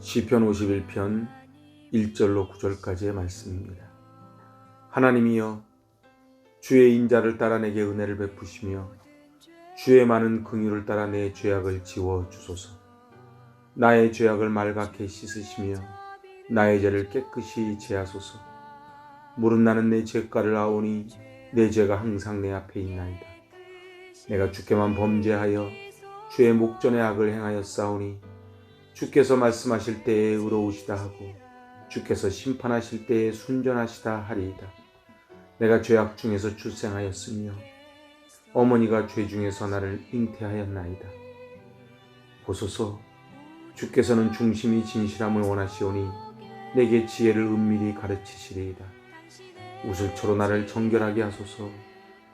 시편 51편 1절로 9절까지의 말씀입니다. 하나님이여, 주의 인자를 따라 내게 은혜를 베푸시며 주의 많은 긍휼을 따라 내 죄악을 지워 주소서. 나의 죄악을 말갛게 씻으시며 나의 죄를 깨끗이 제하소서. 무릇 나는 내 죄가를 아오니 내 죄가 항상 내 앞에 있나이다. 내가 주께만 범죄하여 주의 목전에 악을 행하였사오니 주께서 말씀하실 때에 의로우시다 하고 주께서 심판하실 때에 순전하시다 하리이다. 내가 죄악 중에서 출생하였으며 어머니가 죄 중에서 나를 잉태하였나이다. 보소서, 주께서는 중심이 진실함을 원하시오니 내게 지혜를 은밀히 가르치시리이다. 우슬초로 나를 정결하게 하소서.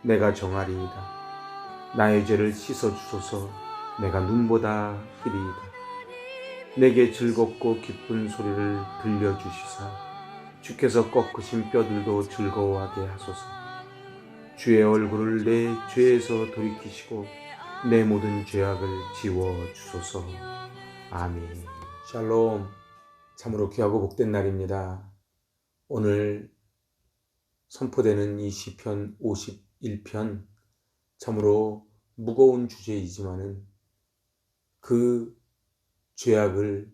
내가 정하리이다. 나의 죄를 씻어주소서. 내가 눈보다 희리이다. 내게 즐겁고 기쁜 소리를 들려주시사 주께서 꺾으신 뼈들도 즐거워하게 하소서. 주의 얼굴을 내 죄에서 돌이키시고 내 모든 죄악을 지워주소서. 아멘. 샬롬. 참으로 귀하고 복된 날입니다. 오늘 선포되는 이 시편 51편, 참으로 무거운 주제이지만은 그 죄악을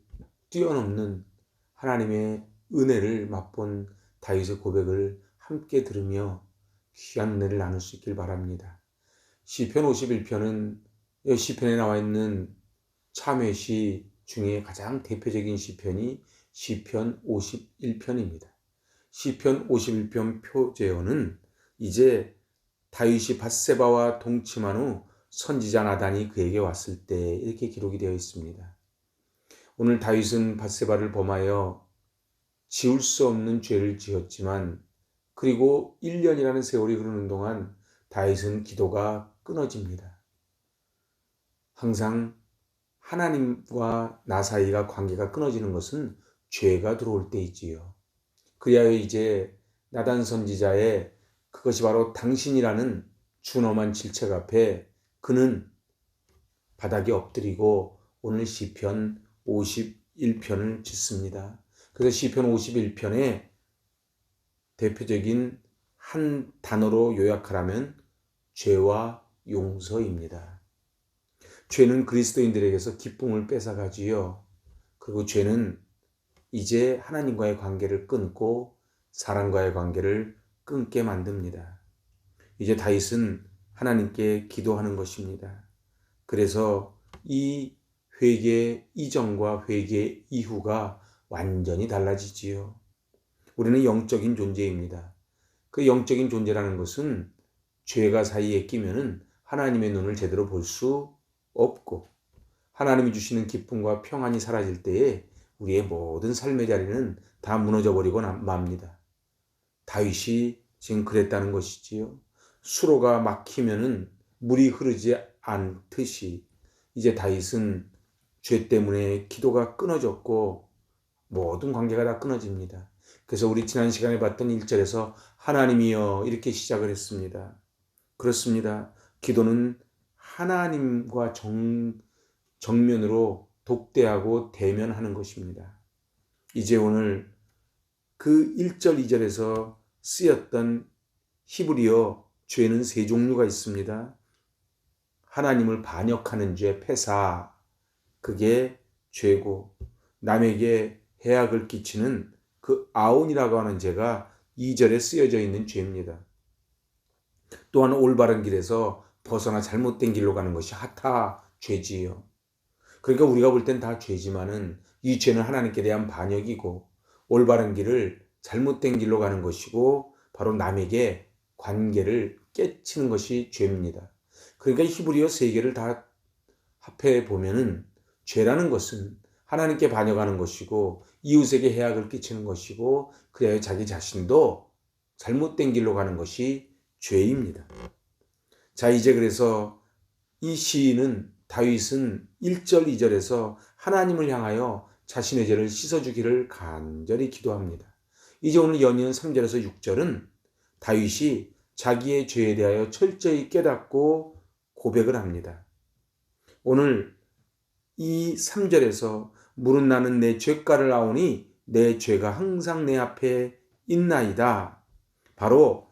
뛰어넘는 하나님의 은혜를 맛본 다윗의 고백을 함께 들으며 귀한 은혜를 나눌 수 있길 바랍니다. 시편 51편은 시편에 나와 있는 참회시 중에 가장 대표적인 시편이 시편 51편입니다. 시편 51편 표제어는 이제 다윗이 밧세바와 동침한 후 선지자 나단이 그에게 왔을 때 이렇게 기록이 되어 있습니다. 오늘 다윗은 밧세바를 범하여 지울 수 없는 죄를 지었지만 그리고 1년이라는 세월이 흐르는 동안 다윗은 기도가 끊어집니다. 항상 하나님과 나 사이가 관계가 끊어지는 것은 죄가 들어올 때이지요. 그리하여 이제 나단 선지자의 그것이 바로 당신이라는 준엄한 질책 앞에 그는 바닥에 엎드리고 오늘 시편 51편을 짓습니다. 그래서 시편 51편의 대표적인 한 단어로 요약하라면 죄와 용서입니다. 죄는 그리스도인들에게서 기쁨을 뺏어가지요. 그리고 죄는 이제 하나님과의 관계를 끊고 사람과의 관계를 끊게 만듭니다. 이제 다윗은 하나님께 기도하는 것입니다. 그래서 이 회개 이전과 회개 이후가 완전히 달라지지요. 우리는 영적인 존재입니다. 그 영적인 존재라는 것은 죄가 사이에 끼면은 하나님의 눈을 제대로 볼 수 없고 하나님이 주시는 기쁨과 평안이 사라질 때에 우리의 모든 삶의 자리는 다 무너져 버리고 맙니다. 다윗이 지금 그랬다는 것이지요. 수로가 막히면은 물이 흐르지 않듯이 이제 다윗은 죄 때문에 기도가 끊어졌고 모든 관계가 다 끊어집니다. 그래서 우리 지난 시간에 봤던 1절에서 하나님이여 이렇게 시작을 했습니다. 그렇습니다. 기도는 하나님과 정면으로 독대하고 대면하는 것입니다. 이제 오늘 그 1절 2절에서 쓰였던 히브리어 죄는 세 종류가 있습니다. 하나님을 반역하는 죄, 패사, 그게 죄고, 남에게 해악을 끼치는 그 아온이라고 하는 죄가 2절에 쓰여져 있는 죄입니다. 또한 올바른 길에서 벗어나 잘못된 길로 가는 것이 하타 죄지요. 그러니까 우리가 볼 땐 다 죄지만은 이 죄는 하나님께 대한 반역이고 올바른 길을 잘못된 길로 가는 것이고 바로 남에게 관계를 깨치는 것이 죄입니다. 그러니까 히브리어 세 개를 다 합해 보면은 죄라는 것은 하나님께 반역하는 것이고 이웃에게 해악을 끼치는 것이고 그래야 자기 자신도 잘못된 길로 가는 것이 죄입니다. 자, 이제 그래서 이 시인은 다윗은 1절 2절에서 하나님을 향하여 자신의 죄를 씻어주기를 간절히 기도합니다. 이제 오늘 연이은 3절에서 6절은 다윗이 자기의 죄에 대하여 철저히 깨닫고 고백을 합니다. 오늘 이 3절에서 물은 나는 내 죄가를 아오니 내 죄가 항상 내 앞에 있나이다. 바로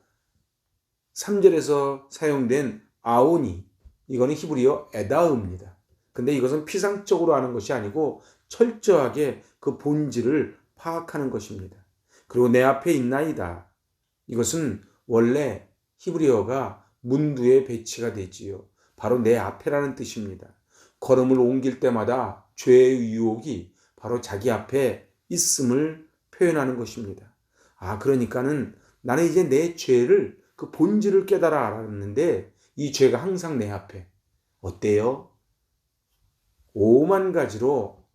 3절에서 사용된 아오니, 이거는 히브리어 에다음입니다. 근데 이것은 피상적으로 하는 것이 아니고 철저하게 그 본질을 파악하는 것입니다. 그리고 내 앞에 있나이다. 이것은 원래 히브리어가 문두에 배치가 되지요. 바로 내 앞에라는 뜻입니다. 걸음을 옮길 때마다 죄의 유혹이 바로 자기 앞에 있음을 표현하는 것입니다. 그러니까는 나는 이제 내 죄를, 그 본질을 깨달아 알았는데 이 죄가 항상 내 앞에. 어때요? 오만 가지로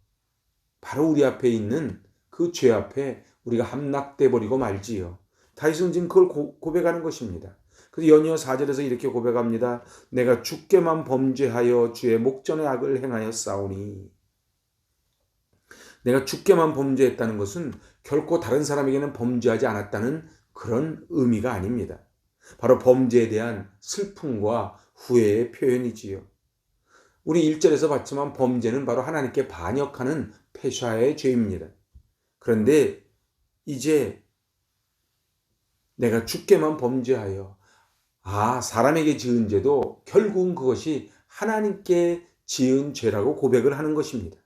바로 우리 앞에 있는 그 죄 앞에 우리가 함락돼 버리고 말지요. 다윗은 지금 그걸 고백하는 것입니다. 그래서 연이어 4절에서 이렇게 고백합니다. 내가 주께만 범죄하여 주의 목전에 악을 행하여 싸우니. 내가 주께만 범죄했다는 것은 결코 다른 사람에게는 범죄하지 않았다는 그런 의미가 아닙니다. 바로 범죄에 대한 슬픔과 후회의 표현이지요. 우리 1절에서 봤지만 범죄는 바로 하나님께 반역하는 패샤의 죄입니다. 그런데 이제 내가 주께만 범죄하여, 사람에게 지은 죄도 결국은 그것이 하나님께 지은 죄라고 고백을 하는 것입니다.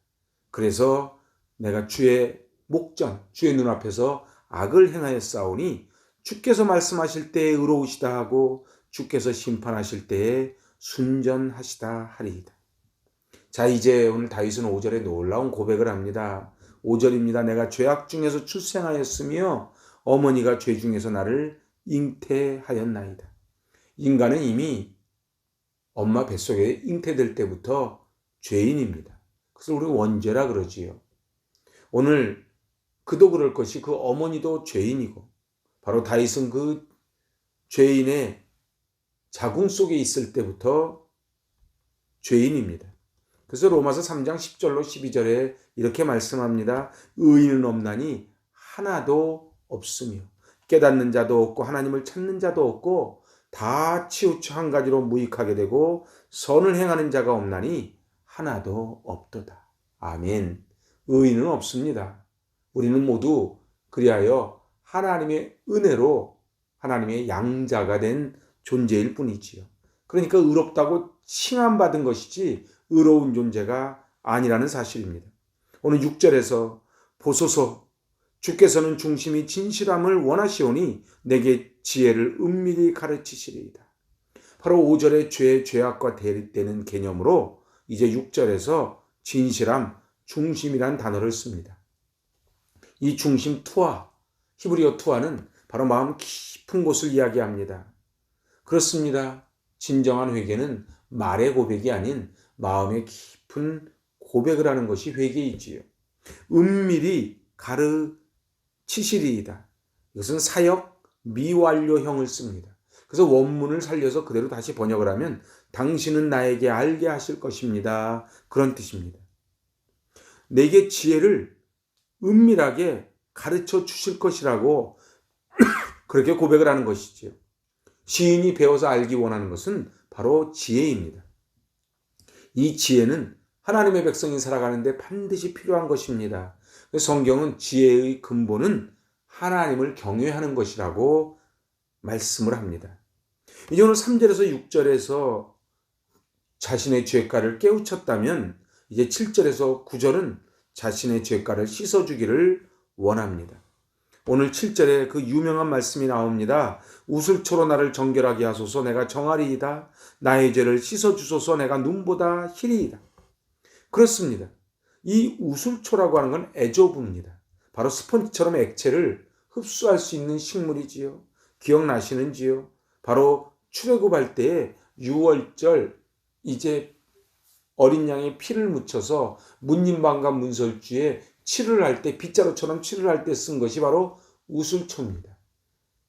그래서 내가 주의 목전, 주의 눈앞에서 악을 행하여 싸우니 주께서 말씀하실 때에 의로우시다 하고 주께서 심판하실 때에 순전하시다 하리이다. 자, 이제 오늘 다윗은 5절에 놀라운 고백을 합니다. 5절입니다. 내가 죄악 중에서 출생하였으며 어머니가 죄 중에서 나를 잉태하였나이다. 인간은 이미 엄마 뱃속에 잉태될 때부터 죄인입니다. 그래서 우리가 원죄라 그러지요. 오늘 그도 그럴 것이 그 어머니도 죄인이고, 바로 다윗은 그 죄인의 자궁 속에 있을 때부터 죄인입니다. 그래서 로마서 3장 10절로 12절에 이렇게 말씀합니다. 의인은 없나니 하나도 없으며 깨닫는 자도 없고 하나님을 찾는 자도 없고 다 치우쳐 한 가지로 무익하게 되고 선을 행하는 자가 없나니 하나도 없도다. 아멘. 의인은 없습니다. 우리는 모두 그리하여 하나님의 은혜로 하나님의 양자가 된 존재일 뿐이지요. 그러니까 의롭다고 칭함받은 것이지 의로운 존재가 아니라는 사실입니다. 오늘 6절에서 보소서 주께서는 중심이 진실함을 원하시오니 내게 지혜를 은밀히 가르치시리이다. 바로 5절의 죄악과 대립되는 개념으로 이제 6절에서 진실함, 중심이란 단어를 씁니다. 이 중심 투하, 히브리어 투하는 바로 마음 깊은 곳을 이야기합니다. 그렇습니다. 진정한 회개는 말의 고백이 아닌 마음의 깊은 고백을 하는 것이 회개이지요. 은밀히 가르치시리이다. 이것은 사역 미완료형을 씁니다. 그래서 원문을 살려서 그대로 다시 번역을 하면 당신은 나에게 알게 하실 것입니다. 그런 뜻입니다. 내게 지혜를 은밀하게 가르쳐 주실 것이라고 그렇게 고백을 하는 것이지요. 시인이 배워서 알기 원하는 것은 바로 지혜입니다. 이 지혜는 하나님의 백성이 살아가는데 반드시 필요한 것입니다. 성경은 지혜의 근본은 하나님을 경외하는 것이라고 말씀을 합니다. 이제 오늘 3절에서 6절에서 자신의 죄가를 깨우쳤다면 이제 7절에서 9절은 자신의 죄가를 씻어주기를 원합니다. 오늘 7절에 그 유명한 말씀이 나옵니다. 우슬초로 나를 정결하게 하소서 내가 정하리이다. 나의 죄를 씻어주소서 내가 눈보다 희리이다. 그렇습니다. 이 우슬초라고 하는 건 에조브입니다. 바로 스펀지처럼 액체를 흡수할 수 있는 식물이지요. 기억나시는지요? 바로 출애굽할 때에 6월절 이제 어린 양의 피를 묻혀서 문림방과 문설주에 칠을 할 때 빗자루처럼 칠을 할 때 쓴 것이 바로 우슬초입니다.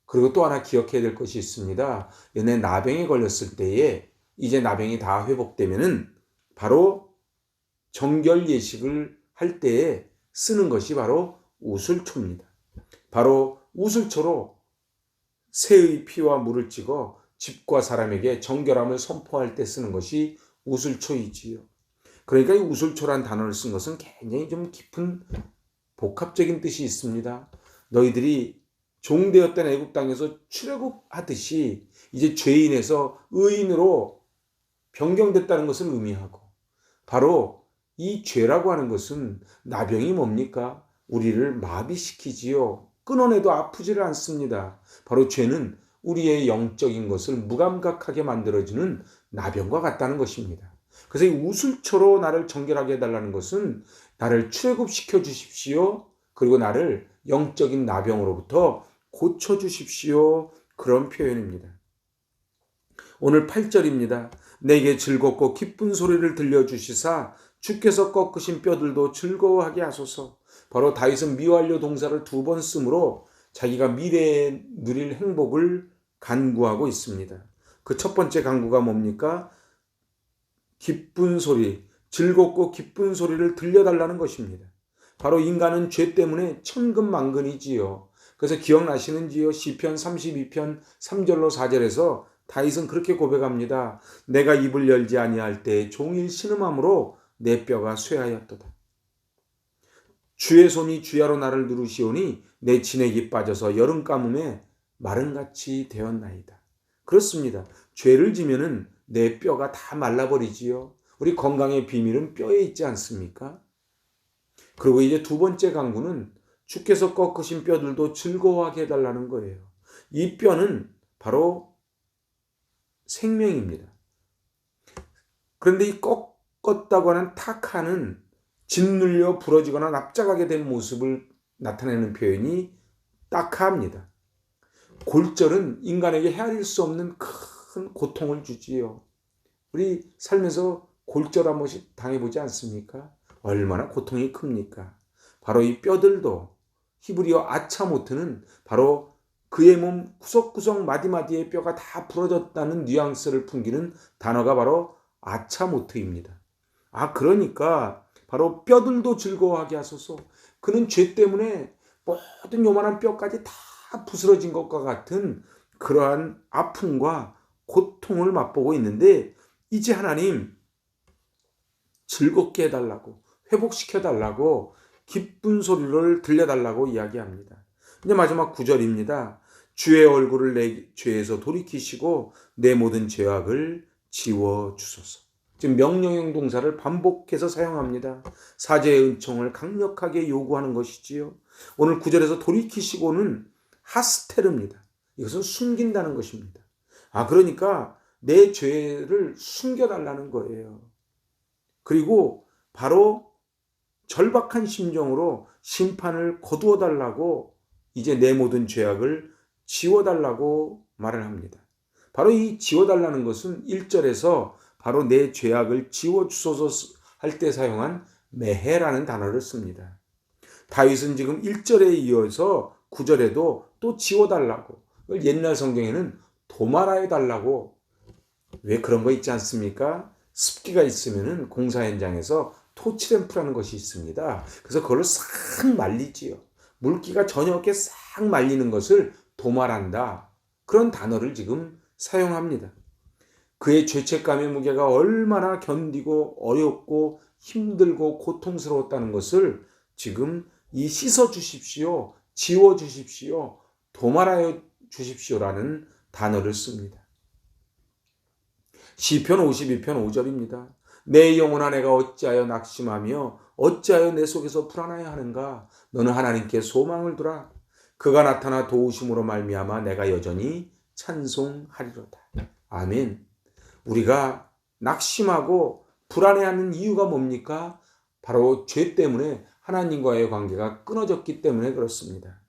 그리고 또 하나 기억해야 될 것이 있습니다. 얘네 나병에 걸렸을 때에 이제 나병이 다 회복되면은 바로 정결 예식을 할 때에 쓰는 것이 바로 우슬초입니다. 바로 우슬초로 새의 피와 물을 찍어 집과 사람에게 정결함을 선포할 때 쓰는 것이 우슬초이지요. 그러니까 이 우슬초라는 단어를 쓴 것은 굉장히 좀 깊은 복합적인 뜻이 있습니다. 너희들이 종되었던 애굽 땅에서 출애굽하듯이 이제 죄인에서 의인으로 변경됐다는 것을 의미하고, 바로 이 죄라고 하는 것은 나병이 뭡니까? 우리를 마비시키지요. 끊어내도 아프지를 않습니다. 바로 죄는 우리의 영적인 것을 무감각하게 만들어주는 나병과 같다는 것입니다. 그래서 이 우슬초로 나를 정결하게 해달라는 것은 나를 출애굽시켜 주십시오. 그리고 나를 영적인 나병으로부터 고쳐주십시오. 그런 표현입니다. 오늘 8절입니다. 내게 즐겁고 기쁜 소리를 들려주시사 주께서 꺾으신 뼈들도 즐거워하게 하소서. 바로 다윗은 미완료 동사를 2번 쓰므로 자기가 미래에 누릴 행복을 간구하고 있습니다. 그 첫 번째 간구가 뭡니까? 기쁜 소리, 즐겁고 기쁜 소리를 들려달라는 것입니다. 바로 인간은 죄 때문에 천근만근이지요. 그래서 기억나시는지요? 시편 32편 3절로 4절에서 다윗은 그렇게 고백합니다. 내가 입을 열지 아니할 때 종일 신음함으로 내 뼈가 쇠하였도다. 주의 손이 주야로 나를 누르시오니 내 진액이 빠져서 여름 가뭄에 마른같이 되었나이다. 그렇습니다. 죄를 지면은 내 뼈가 다 말라버리지요. 우리 건강의 비밀은 뼈에 있지 않습니까? 그리고 이제 2번째 강구는 주께서 꺾으신 뼈들도 즐거워하게 해달라는 거예요. 이 뼈는 바로 생명입니다. 그런데 이 꺾었다고 하는 타카는 짓눌려 부러지거나 납작하게 된 모습을 나타내는 표현이 따카합니다. 골절은 인간에게 헤아릴 수 없는 큰 고통을 주지요. 우리 삶에서 골절 한 번씩 당해보지 않습니까? 얼마나 고통이 큽니까? 바로 이 뼈들도, 히브리어 아차모트는 바로 그의 몸 구석구석 마디마디의 뼈가 다 부러졌다는 뉘앙스를 풍기는 단어가 바로 아차모트입니다. 그러니까 바로 뼈들도 즐거워하게 하소서. 그는 죄 때문에 모든 요만한 뼈까지 다 부스러진 것과 같은 그러한 아픔과 고통을 맛보고 있는데, 이제 하나님 즐겁게 해달라고, 회복시켜달라고, 기쁜 소리를 들려달라고 이야기합니다. 이제 마지막 9절입니다. 주의 얼굴을 내 죄에서 돌이키시고 내 모든 죄악을 지워주소서. 지금 명령형 동사를 반복해서 사용합니다. 사죄의 은총을 강력하게 요구하는 것이지요. 오늘 9절에서 돌이키시고는 하스테르입니다. 이것은 숨긴다는 것입니다. 그러니까 내 죄를 숨겨달라는 거예요. 그리고 바로 절박한 심정으로 심판을 거두어달라고, 이제 내 모든 죄악을 지워달라고 말을 합니다. 바로 이 지워달라는 것은 1절에서 바로 내 죄악을 지워주소서 할 때 사용한 메헤라는 단어를 씁니다. 다윗은 지금 1절에 이어서 9절에도 또 지워달라고, 옛날 성경에는 도말하여달라고, 왜 그런 거 있지 않습니까? 습기가 있으면 공사 현장에서 토치램프라는 것이 있습니다. 그래서 그걸 싹 말리지요. 물기가 전혀 없게 싹 말리는 것을 도말한다. 그런 단어를 지금 사용합니다. 그의 죄책감의 무게가 얼마나 견디고 어렵고 힘들고 고통스러웠다는 것을 지금 이 씻어 주십시오, 지워 주십시오, 도말하여 주십시오라는 단어를 씁니다. 시편 52편 5절입니다. 내 영혼아 내가 어찌하여 낙심하며 어찌하여 내 속에서 불안하여 하는가? 너는 하나님께 소망을 두라. 그가 나타나 도우심으로 말미암아 내가 여전히 찬송하리로다. 아멘. 우리가 낙심하고 불안해하는 이유가 뭡니까? 바로 죄 때문에 하나님과의 관계가 끊어졌기 때문에 그렇습니다.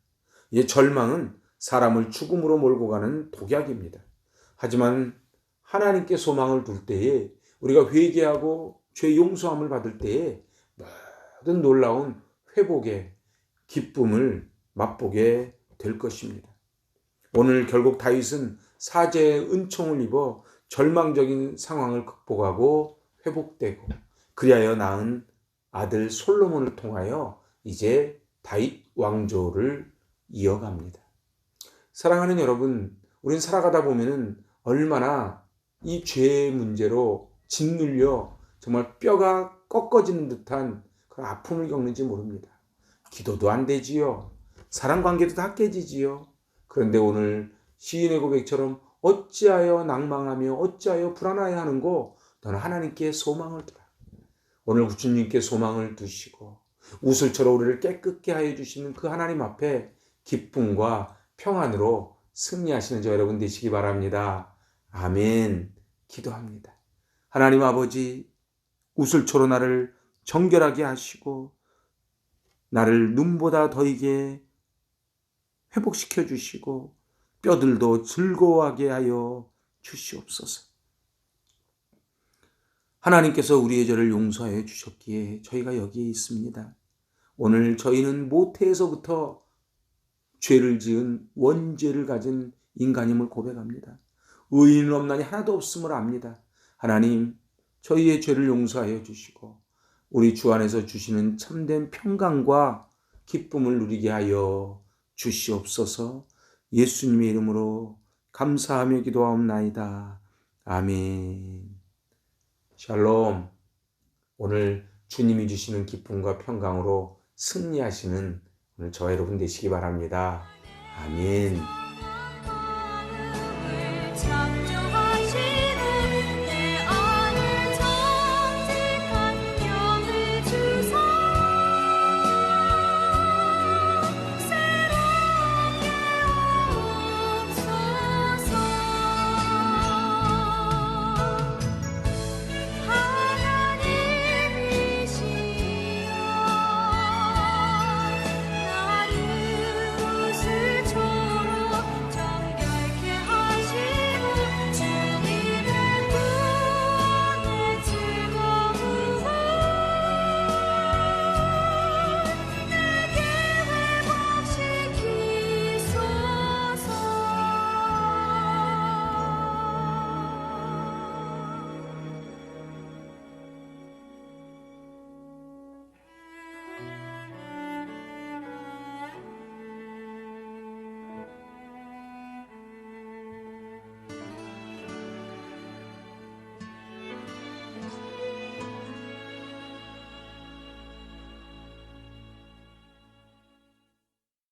이 절망은 사람을 죽음으로 몰고 가는 독약입니다. 하지만 하나님께 소망을 둘 때에, 우리가 회개하고 죄 용서함을 받을 때에 모든 놀라운 회복의 기쁨을 맛보게 될 것입니다. 오늘 결국 다윗은 사죄의 은총을 입어 절망적인 상황을 극복하고 회복되고, 그리하여 낳은 아들 솔로몬을 통하여 이제 다윗 왕조를 이어갑니다. 사랑하는 여러분, 우린 살아가다 보면은 얼마나 이 죄의 문제로 짓눌려 정말 뼈가 꺾어지는 듯한 그런 아픔을 겪는지 모릅니다. 기도도 안 되지요. 사람 관계도 다 깨지지요. 그런데 오늘 시인의 고백처럼 어찌하여 낭망하며 어찌하여 불안하여 하는고 너는 하나님께 소망을 두라. 오늘 주님께 소망을 두시고 우슬처럼 우리를 깨끗게 하여 주시는 그 하나님 앞에 기쁨과 평안으로 승리하시는 저 여러분 되시기 바랍니다. 아멘. 기도합니다. 하나님 아버지, 우슬초로 나를 정결하게 하시고 나를 눈보다 더이게 회복시켜 주시고 뼈들도 즐거워하게 하여 주시옵소서. 하나님께서 우리의 죄를 용서하여 주셨기에 저희가 여기에 있습니다. 오늘 저희는 모태에서부터 죄를 지은 원죄를 가진 인간임을 고백합니다. 의인은 없나니 하나도 없음을 압니다. 하나님, 저희의 죄를 용서하여 주시고 우리 주 안에서 주시는 참된 평강과 기쁨을 누리게 하여 주시옵소서. 예수님의 이름으로 감사하며 기도하옵나이다. 아멘. 샬롬. 오늘 주님이 주시는 기쁨과 평강으로 승리하시는 오늘 저와 여러분 되시기 바랍니다. 아멘.